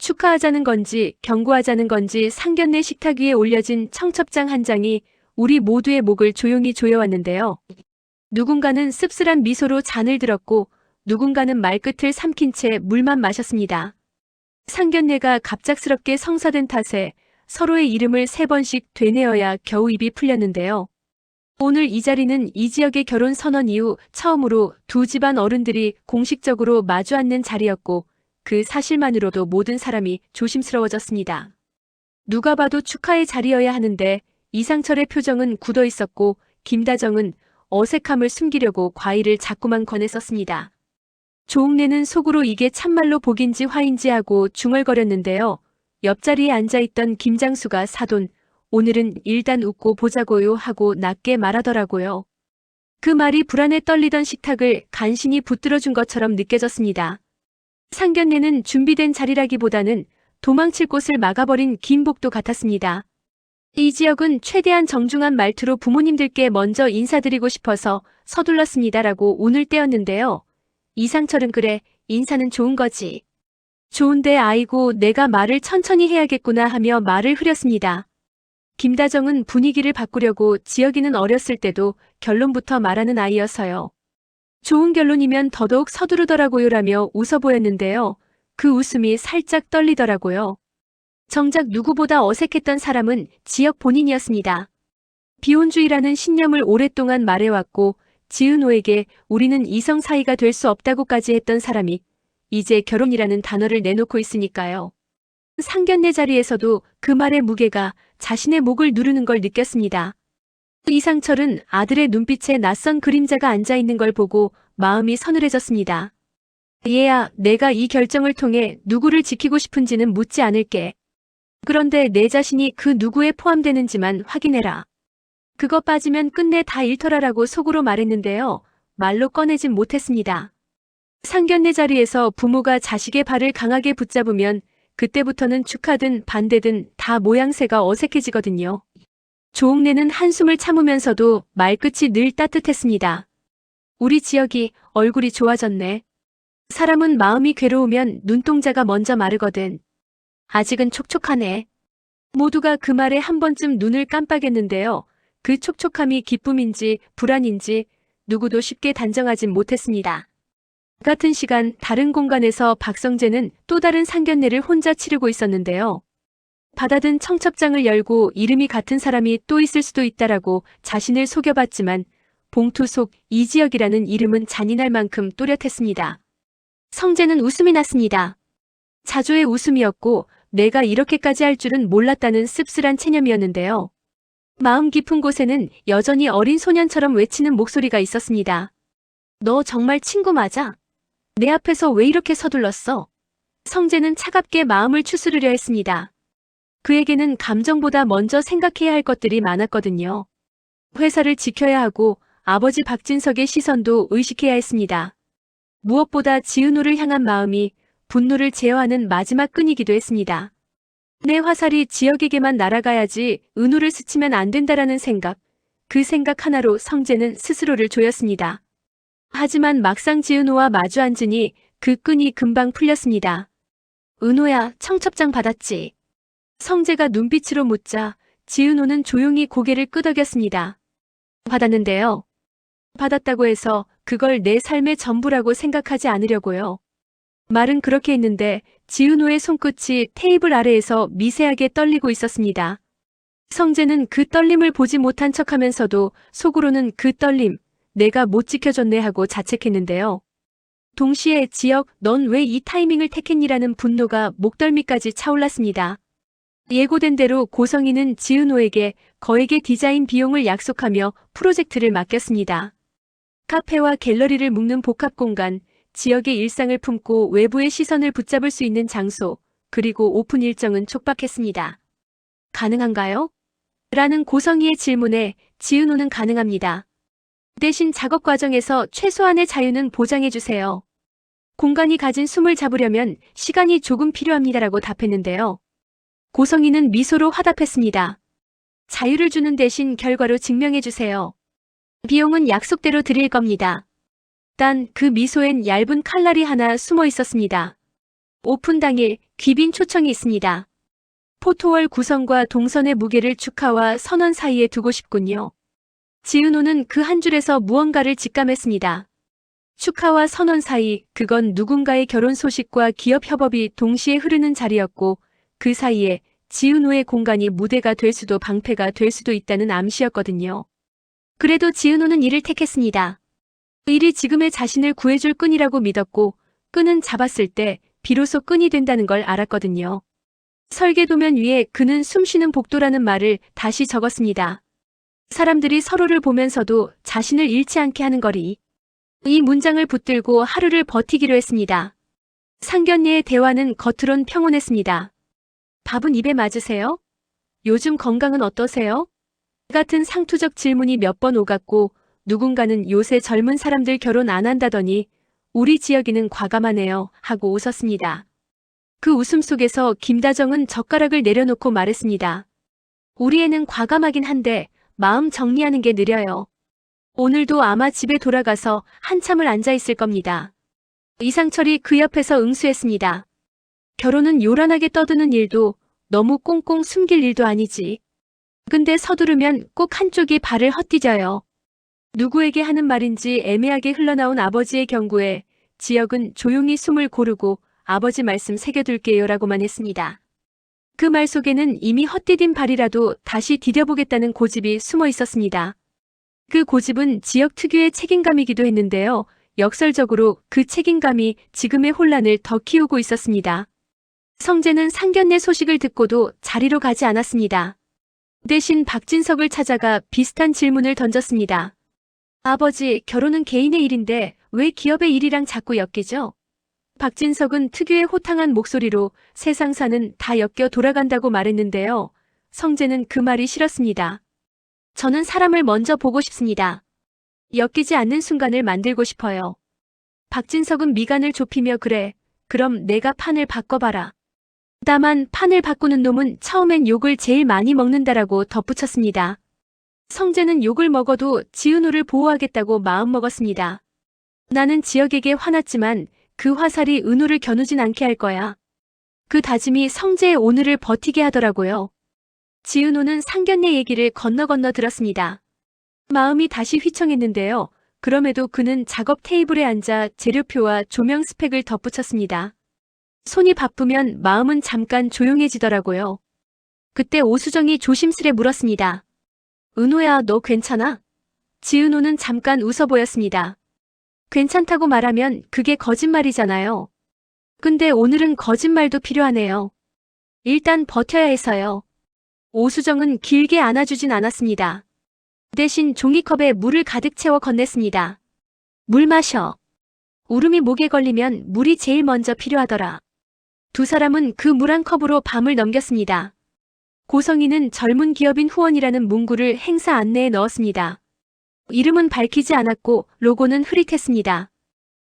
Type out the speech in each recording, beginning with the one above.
축하하자는 건지 경고하자는 건지 상견례 식탁 위에 올려진 청첩장 한 장이 우리 모두의 목을 조용히 조여왔는데요. 누군가는 씁쓸한 미소로 잔을 들었고 누군가는 말끝을 삼킨 채 물만 마셨습니다. 상견례가 갑작스럽게 성사된 탓에 서로의 이름을 3번씩 되뇌어야 겨우 입이 풀렸는데요. 오늘 이 자리는 이 지역의 결혼 선언 이후 처음으로 두 집안 어른들이 공식적으로 마주 앉는 자리였고 그 사실만으로도 모든 사람이 조심스러워졌습니다. 누가 봐도 축하의 자리여야 하는데 이상철의 표정은 굳어 있었고 김다정은 어색함을 숨기려고 과일을 자꾸만 꺼냈었습니다. 조옥래는 속으로 이게 참말로 복인지 화인지 하고 중얼거렸는데요. 옆자리에 앉아있던 김장수가 사돈, 오늘은 일단 웃고 보자고요 하고 낮게 말하더라고요. 그 말이 불안에 떨리던 식탁을 간신히 붙들어준 것처럼 느껴졌습니다. 상견례는 준비된 자리라기보다는 도망칠 곳을 막아버린 긴 복도 같았습니다. 이 지역은 최대한 정중한 말투로 부모님들께 먼저 인사드리고 싶어서 서둘렀습니다라고 운을 떼었는데요. 이상철은 그래, 인사는 좋은 거지. 좋은데 아이고 내가 말을 천천히 해야겠구나 하며 말을 흐렸습니다. 김다정은 분위기를 바꾸려고 지혁이는 어렸을 때도 결론부터 말하는 아이여서요. 좋은 결론이면 더더욱 서두르더라고요라며 웃어 보였는데요. 그 웃음이 살짝 떨리더라고요. 정작 누구보다 어색했던 사람은 지혁 본인이었습니다. 비혼주의라는 신념을 오랫동안 말해왔고 지은호에게 우리는 이성 사이가 될 수 없다고까지 했던 사람이 이제 결혼이라는 단어를 내놓고 있으니까요. 상견례 자리에서도 그 말의 무게가 자신의 목을 누르는 걸 느꼈습니다. 이상철은 아들의 눈빛에 낯선 그림자가 앉아있는 걸 보고 마음이 서늘해졌습니다. 얘야, 내가 이 결정을 통해 누구를 지키고 싶은지는 묻지 않을게. 그런데 내 자신이 그 누구에 포함되는지만 확인해라. 그거 빠지면 끝내 다 일터라라고 속으로 말했는데요. 말로 꺼내진 못했습니다. 상견례 자리에서 부모가 자식의 발을 강하게 붙잡으면 그때부터는 축하든 반대든 다 모양새가 어색해지거든요. 조옥래는 한숨을 참으면서도 말끝이 늘 따뜻했습니다. 우리 지혁이 얼굴이 좋아졌네. 사람은 마음이 괴로우면 눈동자가 먼저 마르거든. 아직은 촉촉하네. 모두가 그 말에 한 번쯤 눈을 깜빡였는데요. 그 촉촉함이 기쁨인지 불안인지 누구도 쉽게 단정하진 못했습니다. 같은 시간 다른 공간에서 박성재는 또 다른 상견례를 혼자 치르고 있었는데요. 받아든 청첩장을 열고 이름이 같은 사람이 또 있을 수도 있다라고 자신을 속여봤지만 봉투 속 이지혁이라는 이름은 잔인할 만큼 또렷했습니다. 성재는 웃음이 났습니다. 자조의 웃음이었고 내가 이렇게까지 할 줄은 몰랐다는 씁쓸한 체념이었는데요. 마음 깊은 곳에는 여전히 어린 소년처럼 외치는 목소리가 있었습니다. 너 정말 친구 맞아? 내 앞에서 왜 이렇게 서둘렀어? 성재는 차갑게 마음을 추스르려 했습니다. 그에게는 감정보다 먼저 생각해야 할 것들이 많았거든요. 회사를 지켜야 하고 아버지 박진석의 시선도 의식해야 했습니다. 무엇보다 지은호를 향한 마음이 분노를 제어하는 마지막 끈이기도 했습니다. 내 화살이 지혁에게만 날아가야지 은호를 스치면 안 된다라는 생각, 그 생각 하나로 성재는 스스로를 조였습니다. 하지만 막상 지은호와 마주 앉으니 그 끈이 금방 풀렸습니다. 은호야, 청첩장 받았지? 성재가 눈빛으로 묻자 지은호는 조용히 고개를 끄덕였습니다. 받았는데요. 받았다고 해서 그걸 내 삶의 전부라고 생각하지 않으려고요. 말은 그렇게 했는데 지은호의 손끝이 테이블 아래에서 미세하게 떨리고 있었습니다. 성재는 그 떨림을 보지 못한 척하면서도 속으로는 그 떨림, 내가 못 지켜줬네 하고 자책했는데요. 동시에 지혁, 넌 왜 이 타이밍을 택했니라는 분노가 목덜미까지 차올랐습니다. 예고된 대로 고성희는 지은호에게 거액의 디자인 비용을 약속하며 프로젝트를 맡겼습니다. 카페와 갤러리를 묶는 복합 공간, 지역의 일상을 품고 외부의 시선을 붙잡을 수 있는 장소, 그리고 오픈 일정은 촉박했습니다. 가능한가요? 라는 고성희의 질문에 지은호는 가능합니다. 대신 작업 과정에서 최소한의 자유는 보장해주세요. 공간이 가진 숨을 잡으려면 시간이 조금 필요합니다라고 답했는데요. 고성희는 미소로 화답했습니다. 자유를 주는 대신 결과로 증명해주세요. 비용은 약속대로 드릴 겁니다. 단 그 미소엔 얇은 칼날이 하나 숨어 있었습니다. 오픈 당일 귀빈 초청이 있습니다. 포토월 구성과 동선의 무게를 축하와 선언 사이에 두고 싶군요. 지은호는 그 한 줄에서 무언가를 직감했습니다. 축하와 선언 사이, 그건 누군가의 결혼 소식과 기업 협업이 동시에 흐르는 자리였고, 그 사이에 지은호의 공간이 무대가 될 수도 방패가 될 수도 있다는 암시였거든요. 그래도 지은호는 이를 택했습니다. 일이 지금의 자신을 구해줄 끈이라고 믿었고, 끈은 잡았을 때 비로소 끈이 된다는 걸 알았거든요. 설계도면 위에 그는 숨쉬는 복도라는 말을 다시 적었습니다. 사람들이 서로를 보면서도 자신을 잃지 않게 하는 거리. 이 문장을 붙들고 하루를 버티기로 했습니다. 상견례의 대화는 겉으론 평온했습니다. 밥은 입에 맞으세요? 요즘 건강은 어떠세요? 같은 상투적 질문이 몇 번 오갔고, 누군가는 요새 젊은 사람들 결혼 안 한다더니 우리 지역이는 과감하네요 하고 웃었습니다. 그 웃음 속에서 김다정은 젓가락을 내려놓고 말했습니다. 우리 애는 과감하긴 한데 마음 정리하는 게 느려요. 오늘도 아마 집에 돌아가서 한참을 앉아 있을 겁니다. 이상철이 그 옆에서 응수했습니다. 결혼은 요란하게 떠드는 일도 너무 꽁꽁 숨길 일도 아니지. 근데 서두르면 꼭 한쪽이 발을 헛디뎌요. 누구에게 하는 말인지 애매하게 흘러나온 아버지의 경고에 지역은 조용히 숨을 고르고 아버지 말씀 새겨둘게요 라고만 했습니다. 그 말 속에는 이미 헛디딘 발이라도 다시 디뎌보겠다는 고집이 숨어 있었습니다. 그 고집은 지역 특유의 책임감이기도 했는데요. 역설적으로 그 책임감이 지금의 혼란을 더 키우고 있었습니다. 성재는 상견례 소식을 듣고도 자리로 가지 않았습니다. 대신 박진석을 찾아가 비슷한 질문을 던졌습니다. 아버지, 결혼은 개인의 일인데 왜 기업의 일이랑 자꾸 엮이죠? 박진석은 특유의 호탕한 목소리로 세상사는 다 엮여 돌아간다고 말했는데요. 성재는 그 말이 싫었습니다. 저는 사람을 먼저 보고 싶습니다. 엮이지 않는 순간을 만들고 싶어요. 박진석은 미간을 좁히며 그래, 그럼 내가 판을 바꿔봐라. 다만 판을 바꾸는 놈은 처음엔 욕을 제일 많이 먹는다라고 덧붙였습니다. 성재는 욕을 먹어도 지은호를 보호하겠다고 마음먹었습니다. 나는 지역에게 화났지만 그 화살이 은호를 겨누진 않게 할 거야. 그 다짐이 성재의 오늘을 버티게 하더라고요. 지은호는 상견례 얘기를 건너 들었습니다. 마음이 다시 휘청했는데요. 그럼에도 그는 작업 테이블에 앉아 재료표와 조명 스펙을 덧붙였습니다. 손이 바쁘면 마음은 잠깐 조용해지더라고요. 그때 오수정이 조심스레 물었습니다. 은호야, 너 괜찮아? 지은호는 잠깐 웃어 보였습니다. 괜찮다고 말하면 그게 거짓말이잖아요. 근데 오늘은 거짓말도 필요하네요. 일단 버텨야 해서요. 오수정은 길게 안아주진 않았습니다. 대신 종이컵에 물을 가득 채워 건넸습니다. 물 마셔. 울음이 목에 걸리면 물이 제일 먼저 필요하더라. 두 사람은 그 물 한 컵으로 밤을 넘겼습니다. 고성이는 젊은 기업인 후원이라는 문구를 행사 안내에 넣었습니다. 이름은 밝히지 않았고 로고는 흐릿했습니다.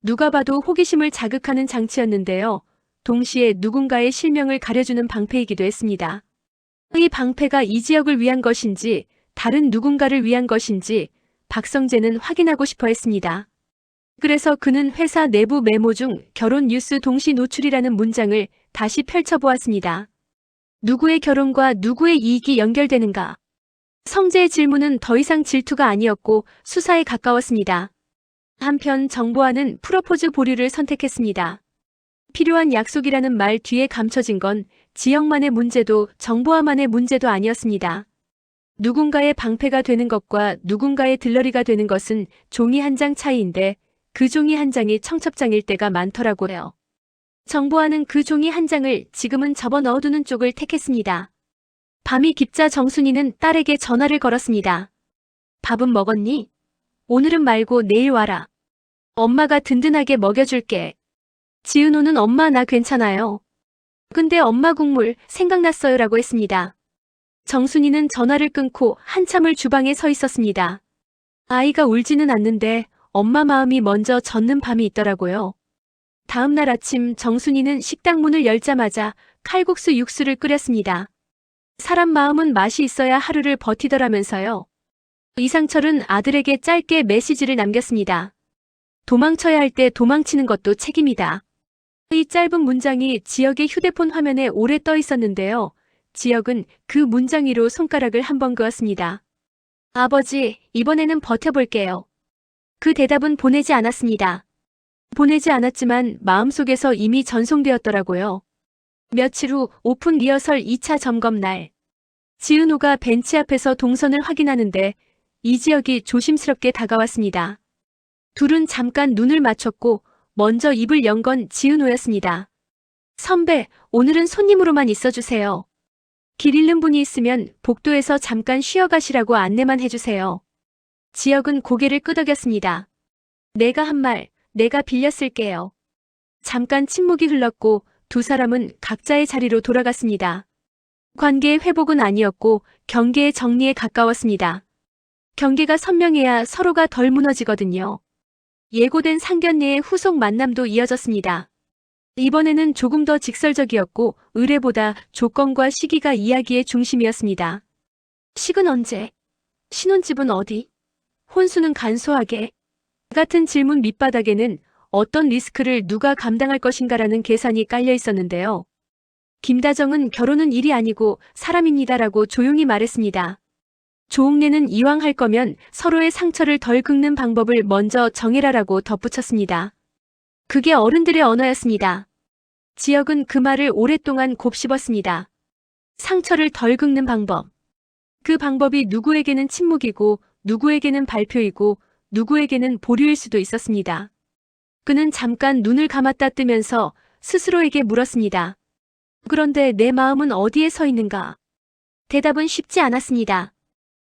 누가 봐도 호기심을 자극하는 장치였는데요. 동시에 누군가의 실명을 가려주는 방패이기도 했습니다. 이 방패가 이 지역을 위한 것인지 다른 누군가를 위한 것인지 박성재는 확인하고 싶어 했습니다. 그래서 그는 회사 내부 메모 중 결혼 뉴스 동시 노출이라는 문장을 다시 펼쳐보았습니다. 누구의 결혼과 누구의 이익이 연결되는가? 성재의 질문은 더 이상 질투가 아니었고 수사에 가까웠습니다. 한편 정보화는 프로포즈 보류를 선택했습니다. 필요한 약속이라는 말 뒤에 감춰진 건 지역만의 문제도 정보화만의 문제도 아니었습니다. 누군가의 방패가 되는 것과 누군가의 들러리가 되는 것은 종이 한 장 차이인데 그 종이 한 장이 청첩장일 때가 많더라고요. 정보화는 그 종이 한 장을 지금은 접어 넣어두는 쪽을 택했습니다. 밤이 깊자 정순이는 딸에게 전화를 걸었습니다. 밥은 먹었니? 오늘은 말고 내일 와라. 엄마가 든든하게 먹여줄게. 지은호는 엄마 나 괜찮아요. 근데 엄마 국물 생각났어요 라고 했습니다. 정순이는 전화를 끊고 한참을 주방에 서 있었습니다. 아이가 울지는 않는데 엄마 마음이 먼저 젖는 밤이 있더라고요. 다음 날 아침 정순이는 식당 문을 열자마자 칼국수 육수를 끓였습니다. 사람 마음은 맛이 있어야 하루를 버티더라면서요. 이상철은 아들에게 짧게 메시지를 남겼습니다. 도망쳐야 할 때 도망치는 것도 책임이다. 이 짧은 문장이 지역의 휴대폰 화면에 오래 떠 있었는데요. 지역은 그 문장 위로 손가락을 한 번 그었습니다. 아버지, 이번에는 버텨볼게요. 그 대답은 보내지 않았습니다. 보내지 않았지만 마음속에서 이미 전송되었더라고요. 며칠 후 오픈 리허설 2차 점검 날. 지은호가 벤치 앞에서 동선을 확인하는데 이지혁이 조심스럽게 다가왔습니다. 둘은 잠깐 눈을 맞췄고 먼저 입을 연 건 지은호였습니다. 선배, 오늘은 손님으로만 있어주세요. 길 잃는 분이 있으면 복도에서 잠깐 쉬어가시라고 안내만 해주세요. 지혁은 고개를 끄덕였습니다. 내가 한 말, 내가 빌려 쓸게요. 잠깐 침묵이 흘렀고 두 사람은 각자의 자리로 돌아갔습니다. 관계의 회복은 아니었고 경계의 정리에 가까웠습니다. 경계가 선명해야 서로가 덜 무너지거든요. 예고된 상견례의 후속 만남도 이어졌습니다. 이번에는 조금 더 직설적이었고 의뢰보다 조건과 시기가 이야기의 중심이었습니다. 식은 언제? 신혼집은 어디? 혼수는 간소하게? 같은 질문 밑바닥에는 어떤 리스크를 누가 감당할 것인가라는 계산이 깔려 있었는데요. 김다정은 결혼은 일이 아니고 사람입니다라고 조용히 말했습니다. 조옥래는 이왕 할 거면 서로의 상처를 덜 긁는 방법을 먼저 정해라라고 덧붙였습니다. 그게 어른들의 언어였습니다. 지혁은 그 말을 오랫동안 곱씹었습니다. 상처를 덜 긁는 방법. 그 방법이 누구에게는 침묵이고 누구에게는 발표이고 누구에게는 보류일 수도 있었습니다. 그는 잠깐 눈을 감았다 뜨면서 스스로에게 물었습니다. 그런데 내 마음은 어디에 서 있는가? 대답은 쉽지 않았습니다.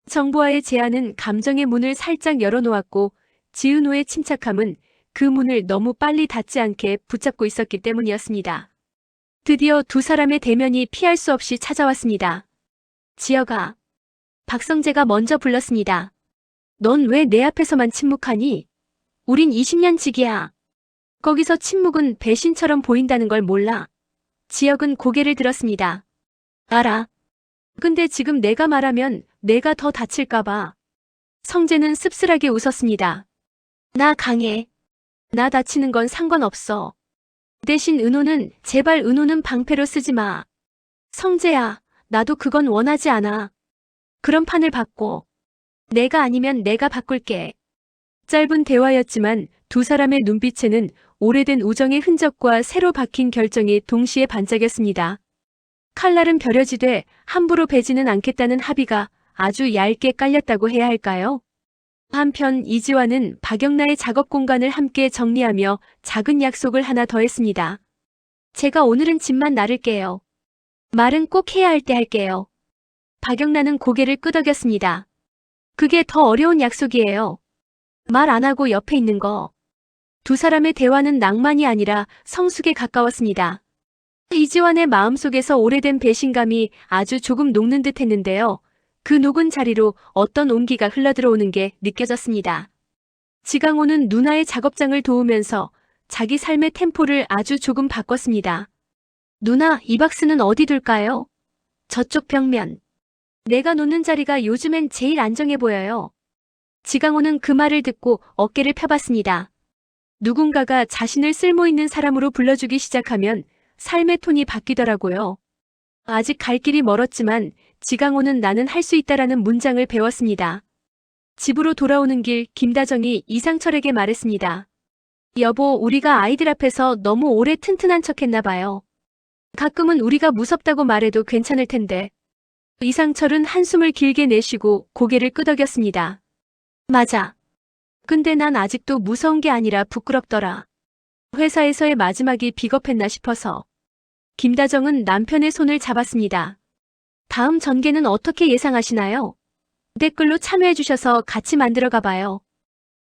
정보와의 제안은 감정의 문을 살짝 열어놓았고 지은호의 침착함은 그 문을 너무 빨리 닫지 않게 붙잡고 있었기 때문이었습니다. 드디어 두 사람의 대면이 피할 수 없이 찾아왔습니다. 지혁아. 박성재가 먼저 불렀습니다. 넌 왜 내 앞에서만 침묵하니? 우린 20년 지기야. 거기서 침묵은 배신처럼 보인다는 걸 몰라. 지혁은 고개를 들었습니다. 알아. 근데 지금 내가 말하면 내가 더 다칠까봐. 성재는 씁쓸하게 웃었습니다. 나 강해. 나 다치는 건 상관없어. 대신 제발 은호는 방패로 쓰지 마. 성재야, 나도 그건 원하지 않아. 그런 판을 바꿔. 내가 아니면 내가 바꿀게. 짧은 대화였지만 두 사람의 눈빛에는 오래된 우정의 흔적과 새로 박힌 결정이 동시에 반짝였습니다. 칼날은 벼려지되 함부로 베지는 않겠다는 합의가 아주 얇게 깔렸다고 해야 할까요? 한편 이지화는 박영나의 작업 공간을 함께 정리하며 작은 약속을 하나 더했습니다. 제가 오늘은 짐만 나를게요. 말은 꼭 해야 할 때 할게요. 박영나는 고개를 끄덕였습니다. 그게 더 어려운 약속이에요. 말 안 하고 옆에 있는 거. 두 사람의 대화는 낭만이 아니라 성숙에 가까웠습니다. 이지환의 마음속에서 오래된 배신감이 아주 조금 녹는 듯 했는데요. 그 녹은 자리로 어떤 온기가 흘러들어오는 게 느껴졌습니다. 지강호는 누나의 작업장을 도우면서 자기 삶의 템포를 아주 조금 바꿨습니다. 누나, 이 박스는 어디 둘까요? 저쪽 벽면. 내가 놓는 자리가 요즘엔 제일 안정해 보여요. 지강호는 그 말을 듣고 어깨를 펴봤습니다. 누군가가 자신을 쓸모있는 사람으로 불러주기 시작하면 삶의 톤이 바뀌더라고요. 아직 갈 길이 멀었지만 지강호는 나는 할 수 있다라는 문장을 배웠습니다. 집으로 돌아오는 길 김다정이 이상철에게 말했습니다. 여보, 우리가 아이들 앞에서 너무 오래 튼튼한 척했나 봐요. 가끔은 우리가 무섭다고 말해도 괜찮을 텐데. 이상철은 한숨을 길게 내쉬고 고개를 끄덕였습니다. 맞아. 근데 난 아직도 무서운 게 아니라 부끄럽더라. 회사에서의 마지막이 비겁했나 싶어서. 김다정은 남편의 손을 잡았습니다. 다음 전개는 어떻게 예상하시나요? 댓글로 참여해주셔서 같이 만들어가봐요.